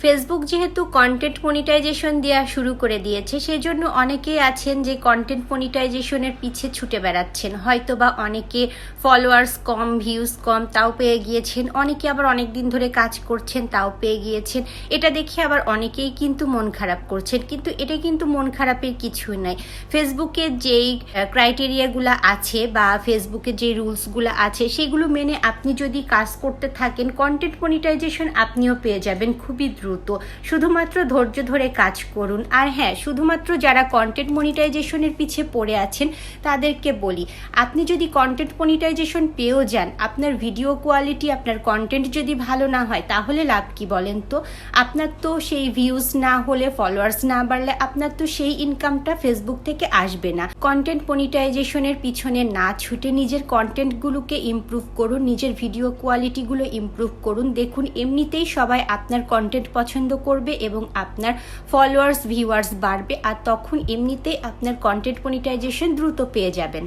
Facebook যেহেতু content monetization দেওয়া শুরু করে দিয়েছে, সেজন্য অনেকেই আছেন যে কন্টেন্ট মনিটাইজেশনের পিছে ছুটে বেড়াচ্ছেন। হয়তো বা অনেকে ফলোয়ার্স কম, ভিউজ কম, তাও পেয়ে গিয়েছেন। অনেকে আবার অনেক দিন ধরে কাজ করছেন, তাও পেয়ে গিয়েছেন। এটা দেখে আবার অনেকেই কিন্তু মন খারাপ করছেন, কিন্তু এটা কিন্তু মন খারাপের কিছুই নাই। ফেসবুকের যেই ক্রাইটেরিয়াগুলো আছে বা ফেসবুকের যে রুলসগুলো আছে, সেগুলো মেনে আপনি যদি কাজ করতে থাকেন, কন্টেন্ট মনিটাইজেশন আপনিও পেয়ে যাবেন খুবই দ্রুত। শুধুমাত্র ধৈর্য ধরে কাজ করুন। আর হ্যাঁ, শুধুমাত্র যারা কন্টেন্ট মনিটাইজেশনের পিছে পড়ে আছেন তাদেরকে বলি, আপনি যদি কন্টেন্ট মনিটাইজেশন পেয়েও যান, আপনার ভিডিও কোয়ালিটি, আপনার কন্টেন্ট যদি ভালো না হয়, তাহলে লাভ কি বলেন তো? আপনার তো সেই ভিউজ না হলে, ফলোয়ার্স না বাড়লে, আপনার তো সেই ইনকামটা ফেসবুক থেকে আসবে না। কন্টেন্ট মনিটাইজেশনের পিছনে না ছুটে নিজের কন্টেন্টগুলোকে ইমপ্রুভ করুন, নিজের ভিডিও কোয়ালিটিগুলো ইমপ্রুভ করুন। দেখুন, এমনিতেই সবাই আপনার কন্টেন্ট পছন্দ করবে এবং আপনার ফলোয়ার্স, ভিউয়ার্স বাড়বে, আর তখন এমনিতেই আপনার কন্টেন্ট মনিটাইজেশন দ্রুত পেয়ে যাবেন।